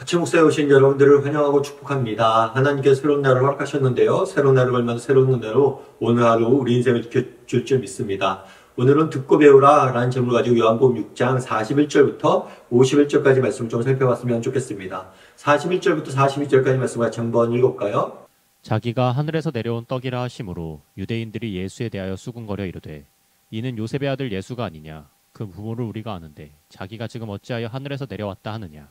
하치 목사에 오신 여러분들을 환영하고 축복합니다. 하나님께서 새로운 날을 허락하셨는데요. 새로운 날을 걸면서 새로운 은혜로 오늘 하루 우리 인생을 지켜줄 줄 믿습니다. 오늘은 듣고 배우라 라는 제목을 가지고 요한복음 6장 41절부터 51절까지 말씀을 좀 살펴봤으면 좋겠습니다. 41절부터 42절까지 말씀 같이 한번 읽어볼까요? 자기가 하늘에서 내려온 떡이라 하심으로 유대인들이 예수에 대하여 수군거려 이르되 이는 요셉의 아들 예수가 아니냐 그 부모를 우리가 아는데 자기가 지금 어찌하여 하늘에서 내려왔다 하느냐.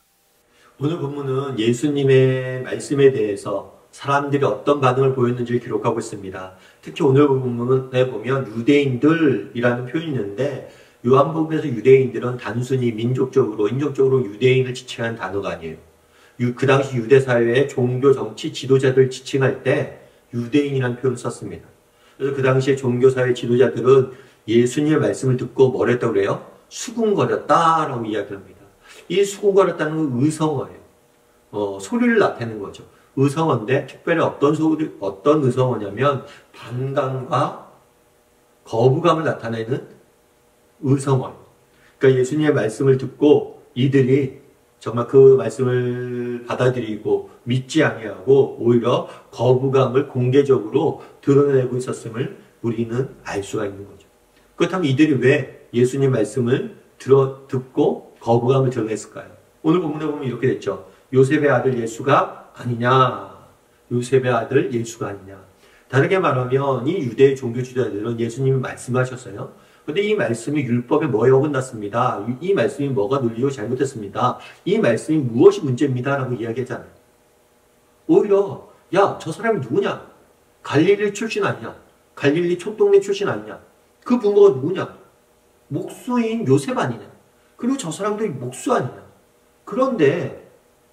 오늘 본문은 예수님의 말씀에 대해서 사람들이 어떤 반응을 보였는지를 기록하고 있습니다. 특히 오늘 본문에 보면 유대인들이라는 표현이 있는데 요한복음에서 유대인들은 단순히 민족적으로, 인종적으로 유대인을 지칭한 단어가 아니에요. 그 당시 유대 사회의 종교, 정치, 지도자들 지칭할 때 유대인이라는 표현을 썼습니다. 그래서 그 당시에 종교 사회 지도자들은 예수님의 말씀을 듣고 뭘 했다고 그래요? 수군거렸다라고 이야기합니다. 이 수군거렸다는 건 의성어예요. 소리를 나타내는 거죠. 의성어인데 특별히 어떤 의성어냐면 반감과 거부감을 나타내는 의성어예요. 그러니까 예수님의 말씀을 듣고 이들이 정말 그 말씀을 받아들이고 믿지 아니하고 오히려 거부감을 공개적으로 드러내고 있었음을 우리는 알 수가 있는 거죠. 그렇다면 이들이 왜 예수님 말씀을 듣고 거부감을 드러냈을까요? 오늘 본문에 보면 이렇게 됐죠. 요셉의 아들 예수가 아니냐. 요셉의 아들 예수가 아니냐. 다르게 말하면 이 유대 종교 지도자들은 예수님이 말씀하셨어요. 그런데 이 말씀이 율법에 뭐에 어긋났습니다. 이 말씀이 뭐가 논리고 잘못됐습니다. 이 말씀이 무엇이 문제입니다. 라고 이야기하잖아요. 오히려 야, 저 사람이 누구냐? 갈릴리 출신 아니냐? 갈릴리 촌동네 출신 아니냐? 그 부모가 누구냐? 목수인 요셉 아니냐? 그리고 저 사람도 목수 아니냐? 그런데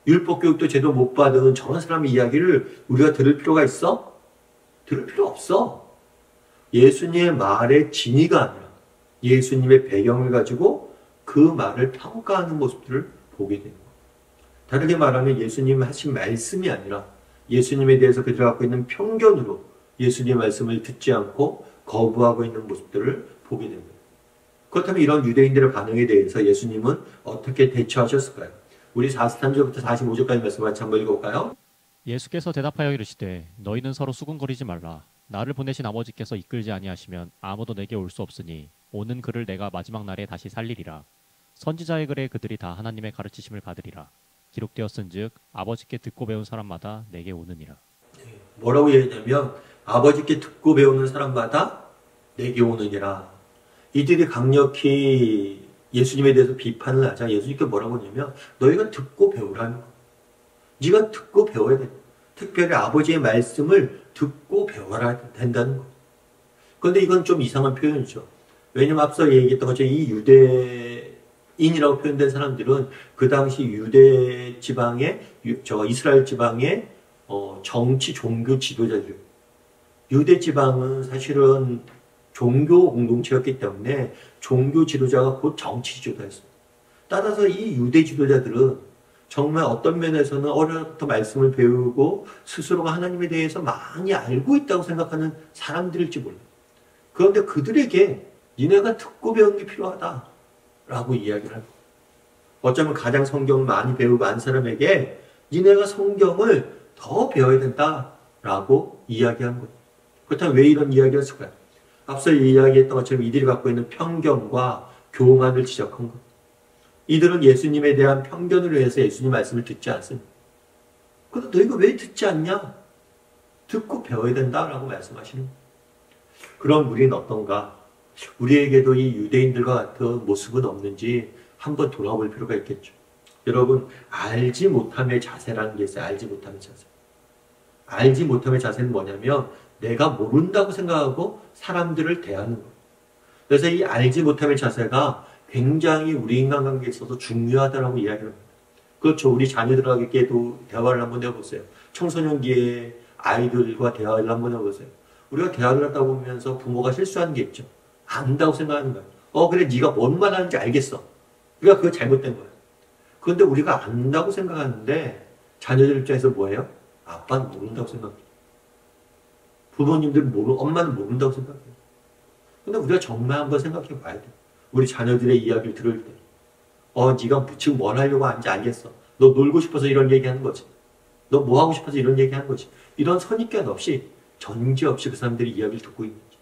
율법 교육도 제대로 못 받은 저런 사람의 이야기를 우리가 들을 필요가 있어? 들을 필요 없어. 예수님의 말의 진위가 아니라 예수님의 배경을 가지고 그 말을 평가하는 모습들을 보게 되는 거예요. 다르게 말하면 예수님 하신 말씀이 아니라 예수님에 대해서 그들이 갖고 있는 편견으로 예수님의 말씀을 듣지 않고 거부하고 있는 모습들을 보게 됩니다. 그렇다면 이런 유대인들의 반응에 대해서 예수님은 어떻게 대처하셨을까요? 우리 43절부터 45절까지 말씀 같이 한번 읽어볼까요? 예수께서 대답하여 이르시되 너희는 서로 수군거리지 말라. 나를 보내신 아버지께서 이끌지 아니하시면 아무도 내게 올 수 없으니 오는 그를 내가 마지막 날에 다시 살리리라. 선지자의 글에 그들이 다 하나님의 가르치심을 받으리라. 기록되었은즉 아버지께 듣고 배운 사람마다 내게 오느니라. 뭐라고 얘기하냐면 아버지께 듣고 배우는 사람마다 내게 오느니라. 이들이 강력히 예수님에 대해서 비판을 하자 예수님께 뭐라고 하냐면 너희가 듣고 배우라는 거야. 네가 듣고 배워야 돼. 특별히 아버지의 말씀을 듣고 배워야 된다는 거야. 그런데 이건 좀 이상한 표현이죠. 왜냐면 앞서 얘기했던 것처럼 이 유대인이라고 표현된 사람들은 그 당시 유대 지방의 이스라엘 지방의 정치 종교 지도자들. 유대 지방은 사실은 종교 공동체였기 때문에 종교 지도자가 곧 정치 지도자였습니다. 따라서 이 유대 지도자들은 정말 어떤 면에서는 어려부터 말씀을 배우고 스스로가 하나님에 대해서 많이 알고 있다고 생각하는 사람들일지 몰라요. 그런데 그들에게 니네가 듣고 배우는 게 필요하다라고 이야기를 합니다. 어쩌면 가장 성경을 많이 배우고 안 사람에게 니네가 성경을 더 배워야 된다라고 이야기한 거예요. 그렇다면 왜 이런 이야기를 했을까요? 앞서 이야기했던 것처럼 이들이 갖고 있는 편견과 교만을 지적한 것. 이들은 예수님에 대한 편견으로 해서 예수님 말씀을 듣지 않습니다. 그런데 너희가 왜 듣지 않냐? 듣고 배워야 된다라고 말씀하시는 거예요. 그럼 우리는 어떤가? 우리에게도 이 유대인들과 같은 모습은 없는지 한번 돌아볼 필요가 있겠죠. 여러분, 알지 못함의 자세라는 게 있어요. 알지 못함의 자세. 알지 못함의 자세는 뭐냐면 내가 모른다고 생각하고 사람들을 대하는 거예요. 그래서 이 알지 못함의 자세가 굉장히 우리 인간관계에 있어서 중요하다고 이야기를 합니다. 그렇죠. 우리 자녀들에게도 대화를 한번 해보세요. 청소년기에 아이들과 대화를 한번 해보세요. 우리가 대화를 하다 보면서 부모가 실수하는 게 있죠. 안다고 생각하는 거예요. 그래 네가 뭔 말 하는지 알겠어. 그러니까 그거 잘못된 거예요. 그런데 우리가 안다고 생각하는데 자녀들 입장에서 뭐예요? 아빠는 모른다고 생각해요. 부모님들은 엄마는 모른다고 생각해요. 근데 우리가 정말 한번 생각해 봐야 돼. 우리 자녀들의 이야기를 들을 때. 네가 지금 뭘 하려고 하는지 알겠어. 너 놀고 싶어서 이런 얘기하는 거지. 너 뭐 하고 싶어서 이런 얘기하는 거지. 이런 선입견 없이 전제 없이 그 사람들이 이야기를 듣고 있는 거지.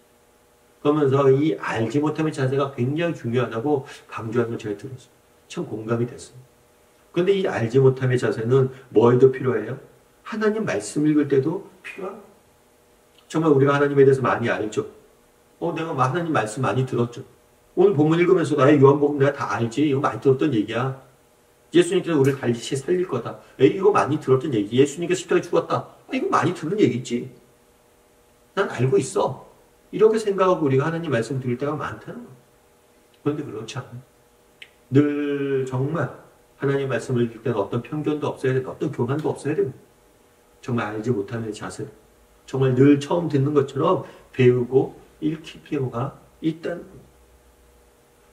그러면서 이 알지 못함의 자세가 굉장히 중요하다고 강조하는 걸 제가 들었어요. 참 공감이 됐어요. 그런데 이 알지 못함의 자세는 뭐에도 필요해요? 하나님 말씀 읽을 때도 필요하고, 정말 우리가 하나님에 대해서 많이 알죠. 내가 하나님 말씀 많이 들었죠. 오늘 본문 읽으면서 나의 요한복음 내가 다 알지. 이거 많이 들었던 얘기야. 예수님께서 우리를 다시 살릴 거다. 이거 많이 들었던 얘기. 예수님께서 십자가에 죽었다. 이거 많이 들은 얘기지. 난 알고 있어. 이렇게 생각하고 우리가 하나님 말씀 들을 때가 많다는 거야. 그런데 그렇지 않아요. 늘 정말 하나님 말씀을 읽을 때는 어떤 편견도 없어야 되고 어떤 교만도 없어야 됩니다. 정말 알지 못하는 자세. 정말 늘 처음 듣는 것처럼 배우고 읽힐 필요가 있다는 거예요.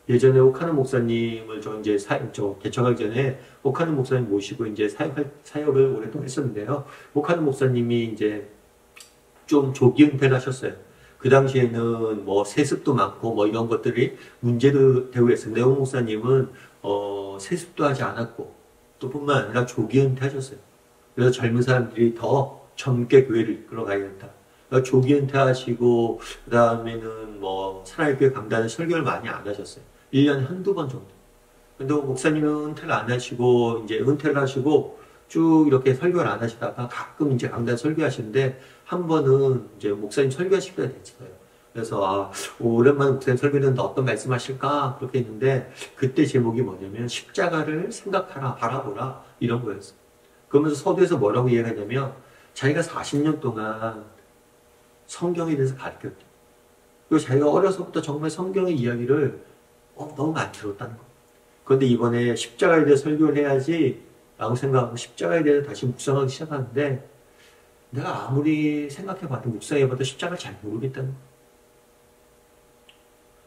예전에 오카는 목사님을 개척하기 전에 오카는 목사님 모시고 이제 사역을 오랫동안 했었는데요. 오카는 목사님이 이제 좀 조기 은퇴를 하셨어요. 그 당시에는 뭐 세습도 많고 뭐 이런 것들이 문제도 되고 했어요. 네오 목사님은 세습도 하지 않았고 또 뿐만 아니라 조기 은퇴하셨어요. 그래서 젊은 사람들이 더 젊게 교회를 이끌어 가야겠다. 그러니까 조기 은퇴하시고 그 다음에는 뭐 사랑의교회 강단에 설교를 많이 안 하셨어요. 1년에 한두 번 정도. 근데 목사님은 은퇴를 안 하시고 이제 은퇴를 하시고 쭉 이렇게 설교를 안 하시다가 가끔 이제 강단 설교하시는데 한 번은 이제 목사님 설교하실 때가 됐어요. 그래서 오랜만에 목사님 설교했는데 어떤 말씀 하실까 그렇게 했는데 그때 제목이 뭐냐면 십자가를 생각하라 바라보라 이런 거였어요. 그러면서 서두에서 뭐라고 이야기하냐면 자기가 40년 동안 성경에 대해서 가르쳤대. 그리고 자기가 어려서부터 정말 성경의 이야기를 너무 많이 들었다는 거. 그런데 이번에 십자가에 대해 설교를 해야지 라고 생각하고 십자가에 대해서 다시 묵상하기 시작하는데 내가 아무리 생각해봐도 묵상해봐도 십자가를 잘 모르겠다는 거.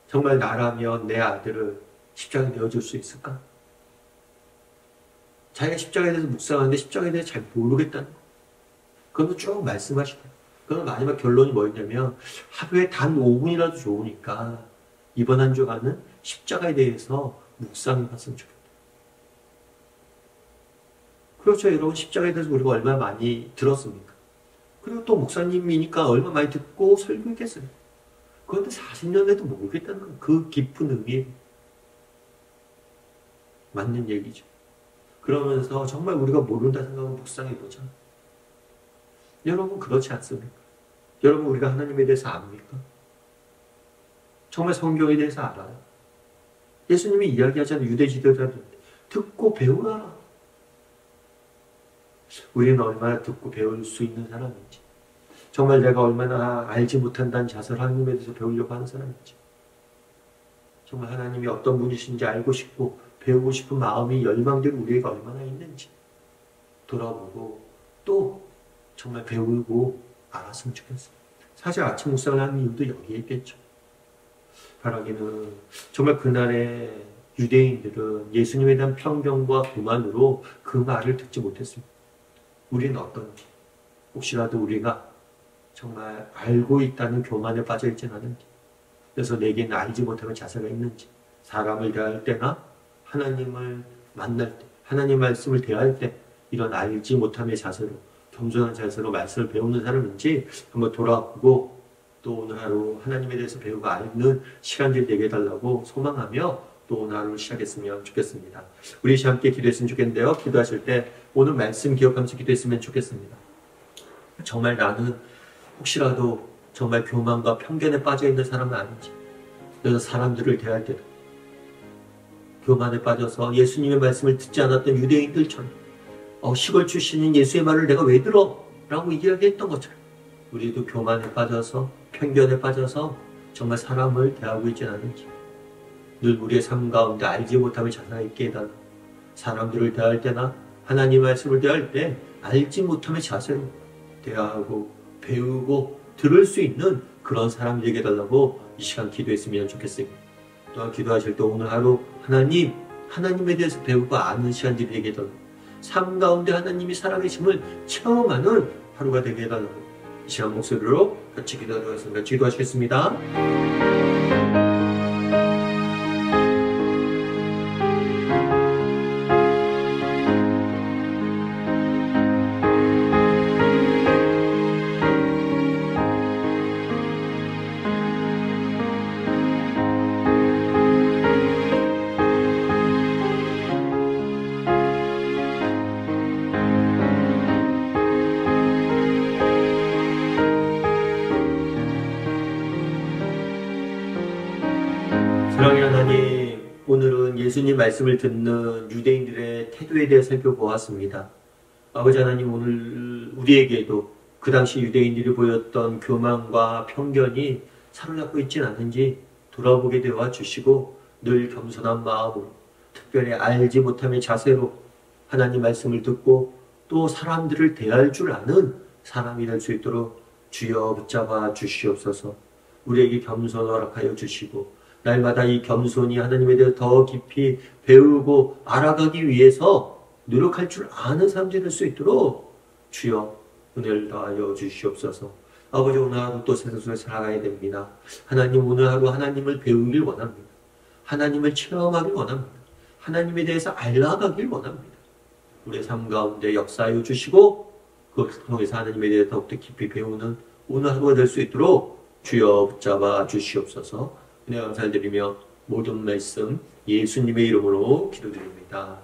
정말 나라면 내 아들을 십자가에 내어줄 수 있을까? 자기가 십자가에 대해서 묵상하는데 십자가에 대해서 잘 모르겠다는 거. 그러면 쭉 말씀하시더라고요. 그럼 마지막 결론이 뭐였냐면 하루에 단 5분이라도 좋으니까 이번 한 주간은 십자가에 대해서 묵상해봤으면 좋겠다. 그렇죠. 여러분 십자가에 대해서 우리가 얼마나 많이 들었습니까? 그리고 또 목사님이니까 얼마나 많이 듣고 설교했겠어요. 그런데 40년 해도 모르겠다는 건 그 깊은 의미에 맞는 얘기죠. 그러면서 정말 우리가 모른다 생각하면 묵상해보자. 여러분 그렇지 않습니까? 여러분 우리가 하나님에 대해서 압니까? 정말 성경에 대해서 알아요? 예수님이 이야기하자는 유대지도자들 듣고 배우라. 우리는 얼마나 듣고 배울 수 있는 사람인지, 정말 내가 얼마나 알지 못한다는 자세로 하나님에 대해서 배우려고 하는 사람인지, 정말 하나님이 어떤 분이신지 알고 싶고 배우고 싶은 마음이 열망된 우리에게 얼마나 있는지 돌아보고 또 정말 배우고 알았으면 좋겠어요. 사실 아침 묵상을 하는 이유도 여기에 있겠죠. 바라기는 정말 그날의 유대인들은 예수님에 대한 편견과 교만으로 그 말을 듣지 못했습니다. 우리는 어떤지, 혹시라도 우리가 정말 알고 있다는 교만에 빠져 있지는 않은지, 그래서 내게는 알지 못하는 자세가 있는지, 사람을 대할 때나 하나님을 만날 때, 하나님 말씀을 대할 때 이런 알지 못함의 자세로, 겸손한 자세로 말씀을 배우는 사람인지 한번 돌아보고 또 오늘 하루 하나님에 대해서 배우고 알는 시간들이 되게 해달라고 소망하며 또 오늘 하루를 시작했으면 좋겠습니다. 우리 함께 기도했으면 좋겠는데요. 기도하실 때 오늘 말씀 기억하면서 기도했으면 좋겠습니다. 정말 나는 혹시라도 정말 교만과 편견에 빠져있는 사람은 아닌지, 그래서 사람들을 대할 때도 교만에 빠져서 예수님의 말씀을 듣지 않았던 유대인들처럼 시골 출신인 예수의 말을 내가 왜 들어? 라고 이야기했던 것처럼 우리도 교만에 빠져서 편견에 빠져서 정말 사람을 대하고 있지 않은지, 늘 우리의 삶 가운데 알지 못함의 자세가 있게 해달라. 사람들을 대할 때나 하나님 말씀을 대할 때 알지 못함의 자세로 대하고 배우고 들을 수 있는 그런 사람 되게 해달라고 이 시간 기도했으면 좋겠습니다. 또한 기도하실 때 오늘 하루 하나님에 대해서 배우고 아는 시간들이 되게 해달라고, 삶 가운데 하나님이 살아계심을 체험하는 하루가 되게 해달라고 이 시간 목소리로 같이 기도하겠습니다. 기도하시겠습니다. 하나님, 오늘은 예수님 말씀을 듣는 유대인들의 태도에 대해 살펴보았습니다. 아버지 하나님, 오늘 우리에게도 그 당시 유대인들이 보였던 교만과 편견이 사로잡고 있지는 않은지 돌아보게 되어 주시고 늘 겸손한 마음으로, 특별히 알지 못함의 자세로 하나님 말씀을 듣고 또 사람들을 대할 줄 아는 사람이 될 수 있도록 주여 붙잡아 주시옵소서. 우리에게 겸손을 허락하여 주시고 날마다 이 겸손이 하나님에 대해 더 깊이 배우고 알아가기 위해서 노력할 줄 아는 사람들이 될 수 있도록 주여 은혜를 더하여 주시옵소서. 아버지, 오늘 하루 또 세상 속에 살아가야 됩니다. 하나님, 오늘 하루 하나님을 배우길 원합니다. 하나님을 체험하길 원합니다. 하나님에 대해서 알아가길 원합니다. 우리의 삶 가운데 역사하여 주시고 그것을 통해서 하나님에 대해 더욱더 깊이 배우는 오늘 하루가 될 수 있도록 주여 붙잡아 주시옵소서. 은혜 감사드리며 모든 말씀 예수님의 이름으로 기도드립니다.